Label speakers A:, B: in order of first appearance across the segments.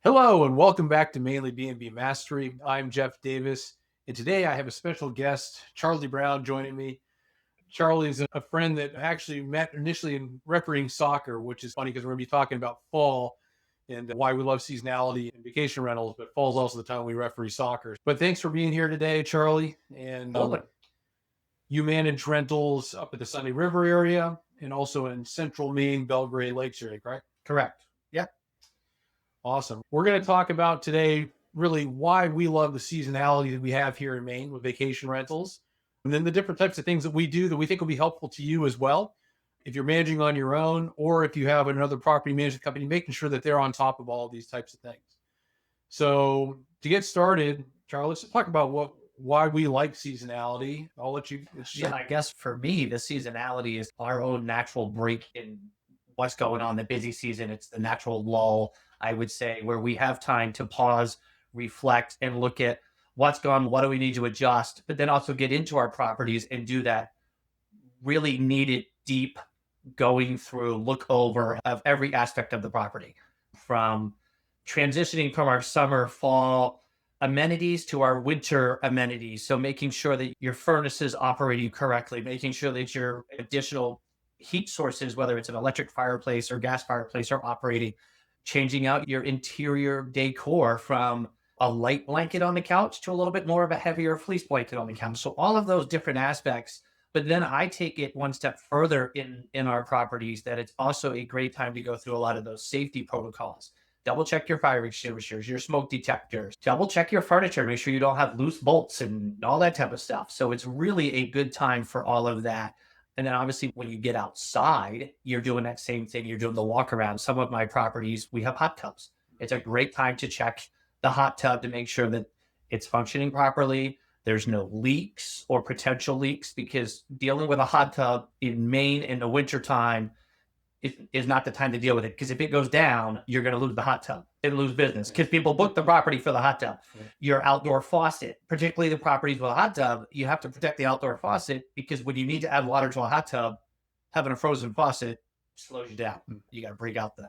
A: Hello and welcome back to Mainly BnB Mastery. I'm Jeff Davis, and today I have a special guest, Charlie Brown, joining me. Charlie is a friend that I actually met initially in refereeing soccer, which is funny because we're going to be talking about fall and why we love seasonality and vacation rentals, but fall is also the time we referee soccer. But thanks for being here today, Charlie. And you manage rentals up at the Sunday River area and also in central Maine, Belgrade Lakes area, correct?
B: Correct. Yeah.
A: Awesome. We're going to talk about today really why we love the seasonality that we have here in Maine with vacation rentals, and then the different types of things that we do that we think will be helpful to you as well. If you're managing on your own, or if you have another property management company, making sure that they're on top of all of these types of things. So to get started, Charlie, let's talk about why we like seasonality. I'll let you.
B: I guess for me, the seasonality is our own natural break in what's going on in the busy season. It's the natural lull, I would say, where we have time to pause, reflect, and look at what's gone, what do we need to adjust, but then also get into our properties and do that really needed deep going through, look over of every aspect of the property, from transitioning from our summer, fall amenities to our winter amenities. So making sure that your furnace is operating correctly, making sure that your additional heat sources, whether it's an electric fireplace or gas fireplace, are operating, changing out your interior decor from a light blanket on the couch to a little bit more of a heavier fleece blanket on the couch. So all of those different aspects. But then I take it one step further in our properties, that it's also a great time to go through a lot of those safety protocols. Double check your fire extinguishers, your smoke detectors, double check your furniture, make sure you don't have loose bolts and all that type of stuff. So it's really a good time for all of that. And then obviously when you get outside, you're doing that same thing. You're doing the walk around. Some of my properties, we have hot tubs. It's a great time to check the hot tub to make sure that it's functioning properly. There's no leaks or potential leaks, because dealing with a hot tub in Maine in the wintertime is not the time to deal with it. Because if it goes down, you're going to lose the hot tub and lose business, because people book the property for the hot tub. Your outdoor faucet, particularly the properties with a hot tub, you have to protect the outdoor faucet, because when you need to add water to a hot tub, having a frozen faucet slows you down. You got to break out the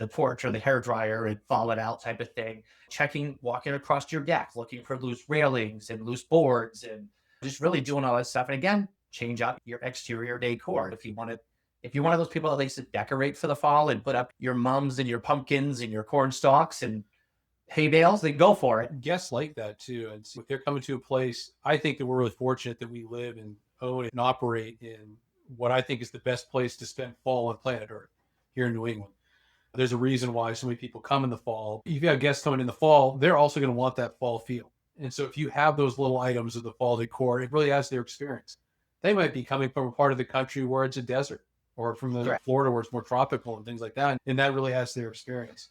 B: porch or the hair dryer and fall it out type of thing. Checking, walking across your deck, looking for loose railings and loose boards, and just really doing all that stuff. And again, change out your exterior decor. If you're one of those people that likes to decorate for the fall and put up your mums and your pumpkins and your corn stalks and hay bales, then go for it.
A: Guests like that too. And if they're coming to a place, I think that we're really fortunate that we live and own and operate in what I think is the best place to spend fall on planet Earth here in New England. There's a reason why so many people come in the fall. If you have guests coming in the fall, they're also going to want that fall feel. And so if you have those little items of the fall decor, it really adds their experience. They might be coming from a part of the country where it's a desert, or from the Florida where it's more tropical and things like that. And that really adds their experience.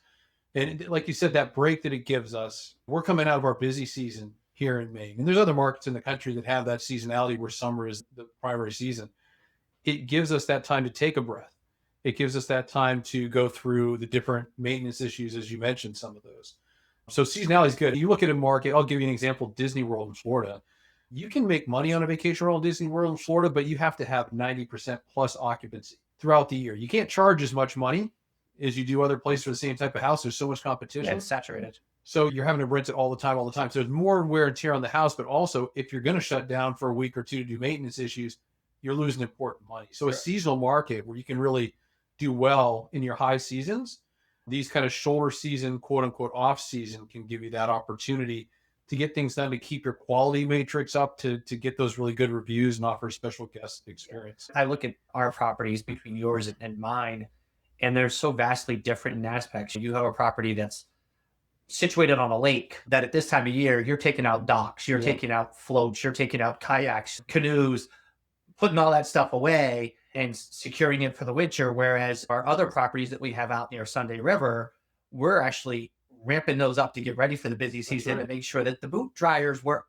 A: And like you said, that break that it gives us, we're coming out of our busy season here in Maine. And there's other markets in the country that have that seasonality where summer is the primary season. It gives us that time to take a breath. It gives us that time to go through the different maintenance issues, as you mentioned, some of those. So seasonality is good. You look at a market, I'll give you an example, Disney World in Florida. You can make money on a vacation rental in Disney World in Florida, but you have to have 90% plus occupancy throughout the year. You can't charge as much money as you do other places for the same type of house. There's so much competition.
B: Yeah, it's saturated.
A: So you're having to rent it all the time. So there's more wear and tear on the house, but also if you're going to shut down for a week or two to do maintenance issues, you're losing important money. So a seasonal market where you can really do well in your high seasons, these kind of shoulder season, quote unquote, off season can give you that opportunity to get things done, to keep your quality matrix up, to get those really good reviews and offer a special guest experience.
B: I look at our properties between yours and mine, and they're so vastly different in aspects. You have a property that's situated on a lake that at this time of year, you're taking out docks, you're taking out floats, you're taking out kayaks, canoes, putting all that stuff away and securing it for the winter. Whereas our other properties that we have out near Sunday River, we're actually ramping those up to get ready for the busy season and make sure that the boot dryers work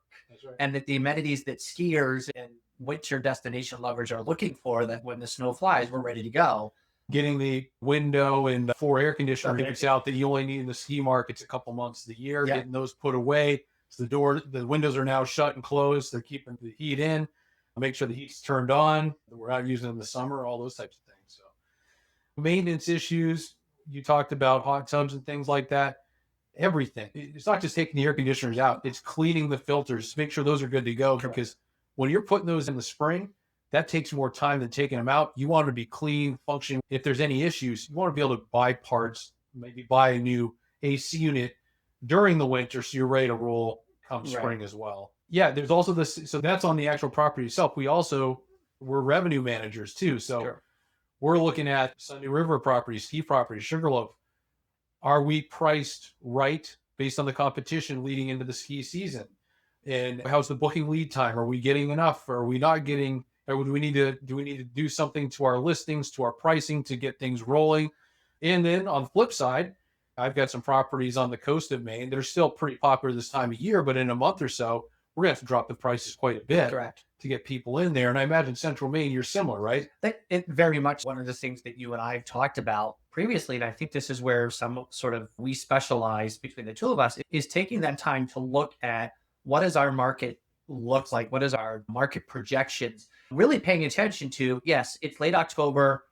B: and that the amenities that skiers and winter destination lovers are looking for, that when the snow flies, we're ready to go.
A: Getting the window and the 4 air conditioner units out that you only need in the ski markets a couple months of the year, getting those put away. So the windows are now shut and closed. They're keeping the heat in. Make sure the heat's turned on. We're not using it in the summer, all those types of things. So maintenance issues, You talked about hot tubs and things like that. Everything. It's not just taking the air conditioners out, it's cleaning the filters, make sure those are good to go.
B: Correct.
A: Because when you're putting those in the spring, that takes more time than taking them out. You want to be clean, functioning. If there's any issues, you want to be able to buy parts, maybe buy a new AC unit during the winter so you're ready to roll come spring as well. Yeah, there's also this. So that's on the actual property itself. We're revenue managers too. So
B: Sure.
A: we're looking at Sunday River properties, ski properties, Sugarloaf. Are we priced right based on the competition leading into the ski season? And how's the booking lead time? Are we getting enough? Are we not getting? Or do we need to do something to our listings, to our pricing to get things rolling? And then on the flip side, I've got some properties on the coast of Maine that are still pretty popular this time of year, but in a month or so, we're gonna have to drop the prices quite a bit
B: Correct.
A: to get people in there. And I imagine Central Maine, you're similar, right?
B: That it very much one of the things that you and I have talked about previously, and I think this is where some sort of we specialize between the two of us is taking that time to look at what does our market look like, what is our market projections, really paying attention to, yes, it's late October.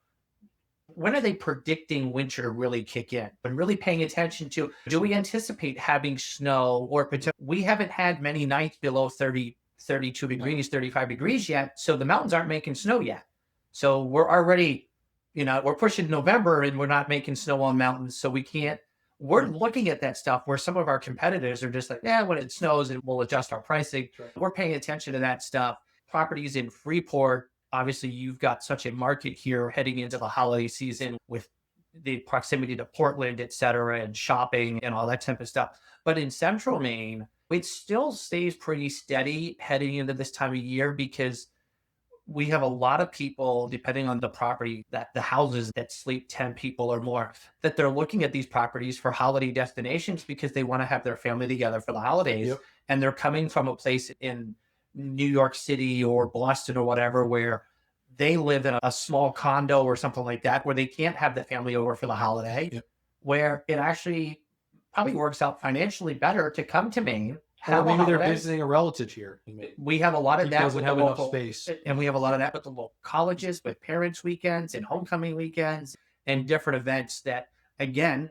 B: When are they predicting winter to really kick in? But really paying attention to, do we anticipate having snow or we haven't had many nights below 30, 32 degrees, 35 degrees yet. So the mountains aren't making snow yet. So we're already, we're pushing November and we're not making snow on mountains. So we're looking at that stuff where some of our competitors are just like, yeah, when it snows and we'll adjust our pricing.
A: Right.
B: We're paying attention to that stuff. Properties in Freeport, obviously you've got such a market here heading into the holiday season with the proximity to Portland, et cetera, and shopping and all that type of stuff. But in Central Maine, it still stays pretty steady heading into this time of year because we have a lot of people, depending on the property, that the houses that sleep 10 people or more, that they're looking at these properties for holiday destinations because they want to have their family together for the holidays.
A: Yep.
B: And they're coming from a place in New York City or Boston or whatever, where they live in a small condo or something like that, where they can't have the family over for the holiday,
A: Yep.
B: where it actually probably works out financially better to come to Maine.
A: Or maybe they're visiting a relative here.
B: We have a lot of
A: He
B: that
A: doesn't
B: with
A: have
B: the
A: enough
B: local,
A: space.
B: and we have a lot of that with the local colleges, with parents' weekends and homecoming weekends and different events that, again,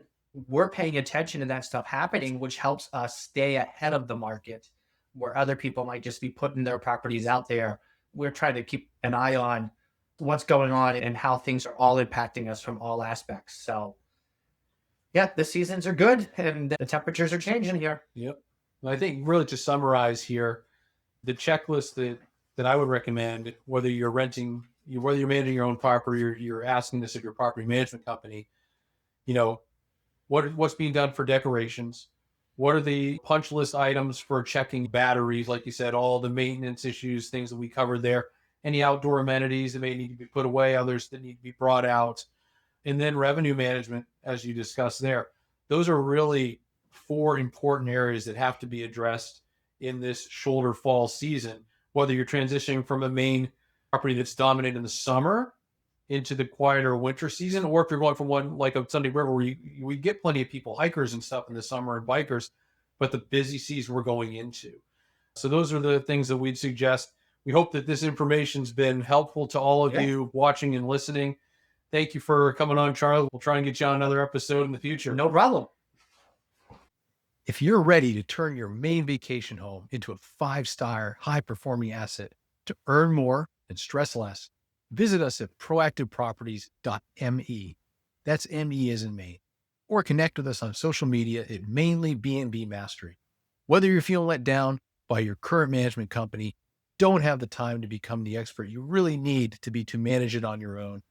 B: we're paying attention to that stuff happening, which helps us stay ahead of the market where other people might just be putting their properties out there. We're trying to keep an eye on what's going on and how things are all impacting us from all aspects. So, yeah, the seasons are good and the temperatures are changing here.
A: Yep. I think really to summarize here, the checklist that I would recommend, whether you're whether you're managing your own property or you're asking this of your property management company, what's being done for decorations? What are the punch list items for checking batteries? Like you said, all the maintenance issues, things that we covered there, any outdoor amenities that may need to be put away, others that need to be brought out. And then revenue management, as you discussed there. Those are really 4 important areas that have to be addressed in this shoulder fall season, whether you're transitioning from a main property that's dominant in the summer into the quieter winter season, or if you're going from one like a Sunday River where we get plenty of people, hikers and stuff in the summer and bikers, but the busy season we're going into. So those are the things that we'd suggest. We hope that this information's been helpful to all of you watching and listening. Thank you for coming on, Charlie. We'll try and get you on another episode in the future.
B: No problem.
C: If you're ready to turn your Maine vacation home into a 5-star, high-performing asset to earn more and stress less, visit us at proactiveproperties.me. That's ME as in Maine. Or connect with us on social media at Mainely BnB Mastery. Whether you're feeling let down by your current management company, don't have the time to become the expert you really need to manage it on your own,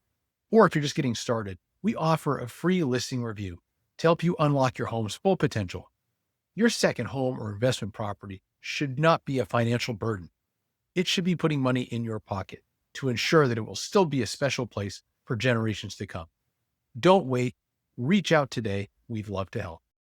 C: or if you're just getting started, we offer a free listing review to help you unlock your home's full potential. Your second home or investment property should not be a financial burden. It should be putting money in your pocket to ensure that it will still be a special place for generations to come. Don't wait. Reach out today. We'd love to help.